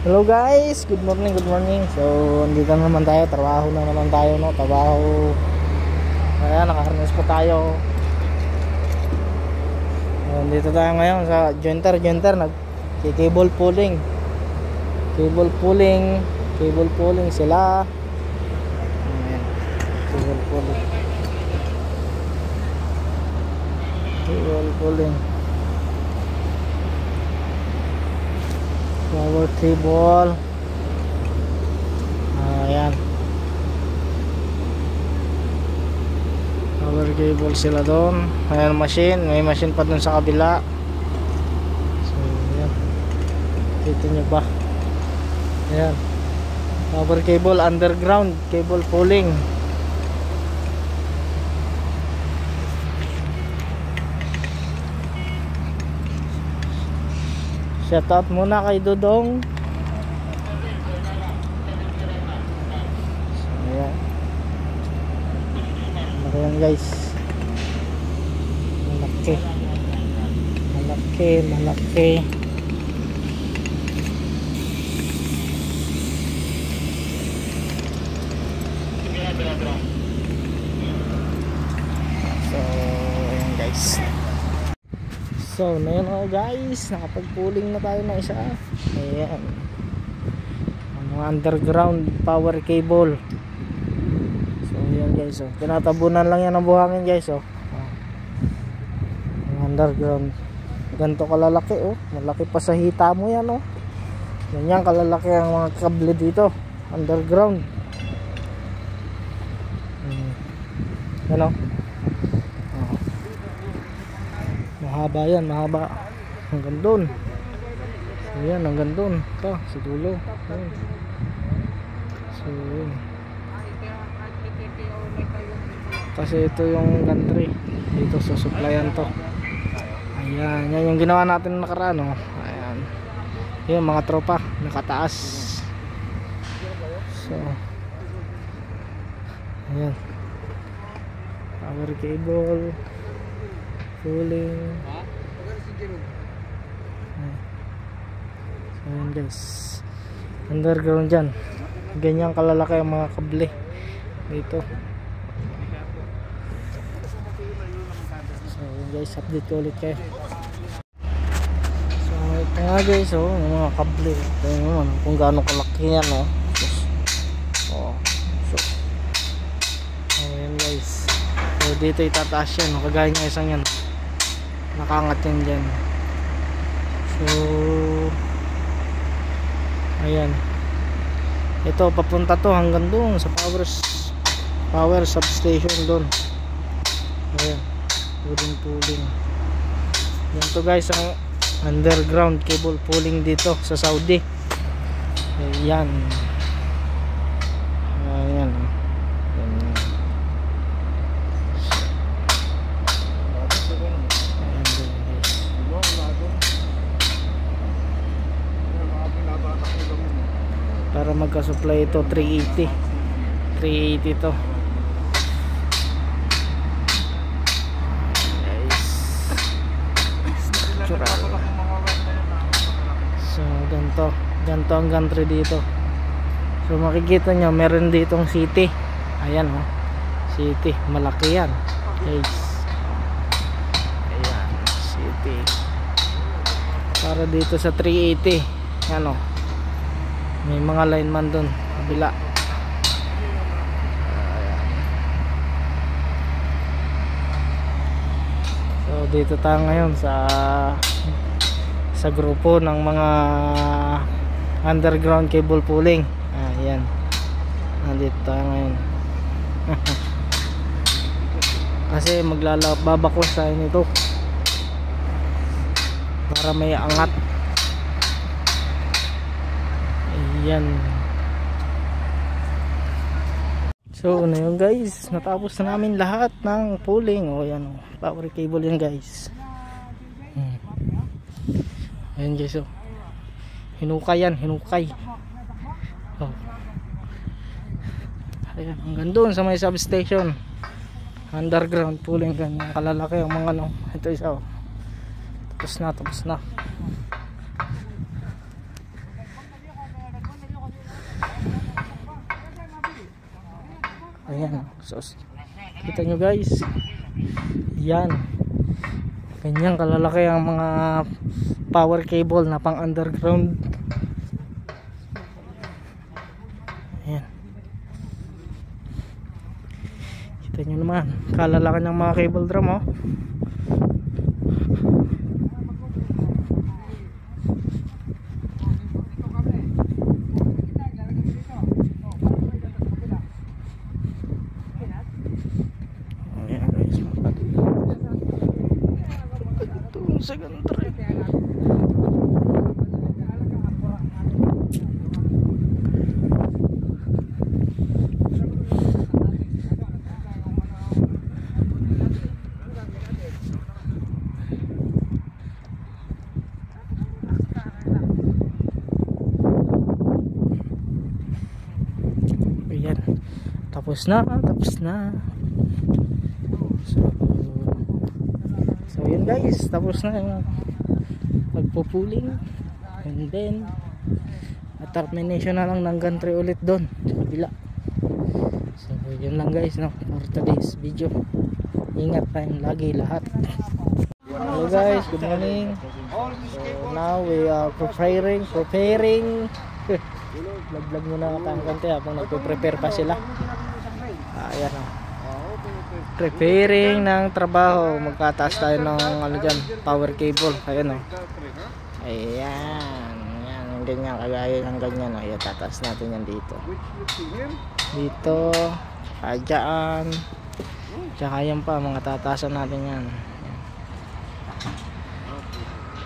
Hello guys, good morning, good morning. So, andito na naman tayo, trabaho na naman tayo, no? Trabaho. Ayan, nakaharness po tayo. Andito tayo ngayon sa jointer, nag-cable pulling. Cable pulling sila. Ayan, cable pulling. Power cable. Ayan, power cable sila doon. Ayan, may machine pa doon sa kabila. So ayan, kita nyo ba? Ayan, power cable, underground cable pulling. Shout out muna kay Dodong. So, ayan. Ayan guys. Malaki. So, ayan guys. So, na yun ako guys, nakapag-pulling na tayo ng isa. Ayan, ang mga underground power cable. So, ayan guys, oh. Tinatabunan lang yan ng buhangin guys, oh. Ang underground, ganito kalalaki, oh. Malaki pa sa hita mo yan, oh. Ganyan kalalaki ang mga kable dito, underground. Ano? Mahaba yan, mahaba hanggang doon. So yan, hanggang doon ito, sa dulo. Ayan. So yun, kasi ito yung gantry dito sa supplyan to. Ayan, yan yung ginawa natin nakaraan, oh. Ayan, yun mga tropa, nakataas. So ayan, power cable pulling. Ayan guys, underground dyan, ganyan kalalaki ang mga kable dito. So ayan guys, update ko ulit kayo. So ito nga guys, oh, yung mga kable, ito yung kung gaano kalaki yan, oh. So ayan guys, so dito itataas yan, oh, kagaya ng isang yan, nakangat yan dyan. So ayan, ito papunta to hanggang doon sa power substation doon. Ayan, pulling yan to guys, ang underground cable pulling dito sa Saudi. Ayan, ayan. Para magka-supply ito 380 to guys. Structural. So ganito ang gantry dito. So makikita nyo, meron ditong city. Ayan, oh, city, malaki yan guys. Ayan, city para dito sa 380. Yan, oh, may mga lineman dun kabila. So dito tayo ngayon sa grupo ng mga underground cable pulling. Ayan, nandito tayo ngayon. Kasi babakwas tayo nito para may angat. Ayan. So ano yun guys, natapos na namin lahat ng pulling. O yan, oh, power cable yan guys. Ayan guys, oh, hinukay yan, oh. Ayan, hanggang doon sa may substation, underground pulling. Ganyan kalalaki ang mga, no. Ito isa, oh. Tapos na Ayan. So, kita nyo guys. Yan. Ganyan kalalaki ang mga power cable na pang underground. Ayan. Kita nyo naman. Kalalaki ng mga cable drum oh. Sa gantre. Ayan. Tapos na. So yun guys, tapos na yung pagpupuling, and then termination na lang ng gantry ulit doon sa kabila. So yun lang guys no, for today's video. Ingat tayong lagi lahat. Hello guys, good morning. So now we are preparing vlog muna tayong konti habang nagpe-prepare pa sila. Ayan o, preparing ng trabaho. Magkataas tayo ng ano dyan, power cable. Ayan o, ayan, ganyan, kagaya ng ganyan o. Ayan, tataas natin yan dito, dyan, tsaka yan pa, mga tataasan natin yan.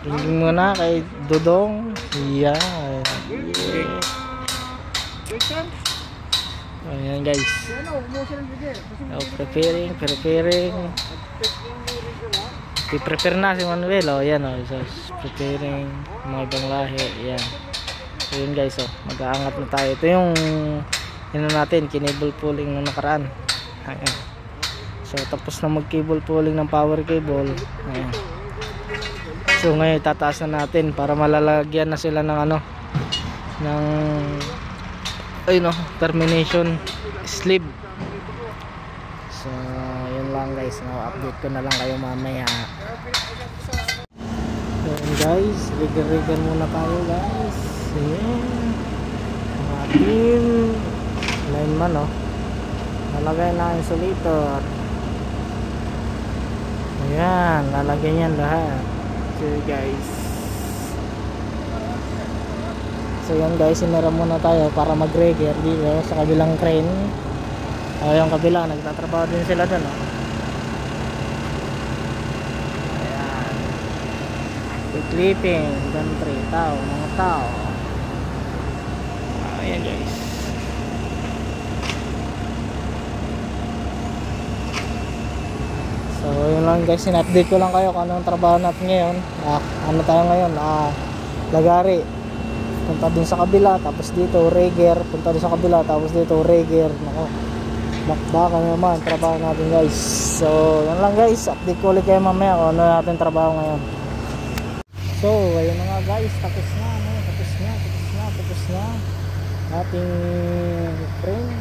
Tingin muna kay Dudong. Ayan, ayan guys. So, preparing. I-prepare na si Manuel. O, yan o. So, preparing mga ibang lahi. Ayan. So, yun guys. O, mag-aangat na tayo. Ito yung natin, kinable pulling nung nakaraan. Ayan. So, tapos na mag-cable pulling ng power cable. Ayan. So, ngayon tataas na natin para malalagyan na sila ng ano, ng termination sleeve. So yun lang guys, update ko na lang kayo mamaya. So guys, rigger muna tayo guys. Ayan, ang ating lineman nalagay na yung insulator. Ayan, lalagyan yan lahat. So guys, so yan guys, sinara muna tayo para mag-rigger dito sa kabilang crane. Yung kabila, nagtatrabaho din sila dun ayan, clipping, gantry, mga tao. Ayan guys. So yun lang guys, in-update ko lang kayo kung anong trabaho natin ngayon. Ano tayo ngayon, lagari. Punta din sa kabila, tapos dito rigger. Punta din sa kabila, tapos dito rigger. Nako, bakbakan naman trabaho natin guys. So yun lang guys, update ko ulit kayo mamaya kung ano natin trabaho ngayon. So ayun na nga guys, tapos na ating crane.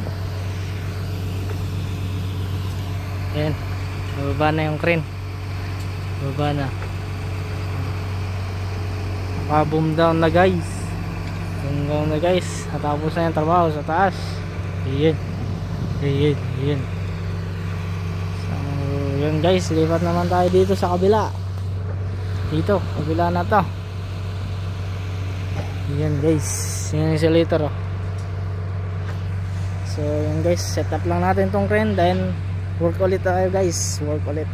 Ayan, bababa na yung crane, bababa na, boom down na guys. Hanggang na guys, natapos na yung trabaho sa taas. Ayan. So yun guys, lipat naman tayo dito sa kabila. Dito, kabila na to. Ayan guys, yung insulator So yun guys, set up lang natin tong crane, then work ulit tayo guys, work ulit.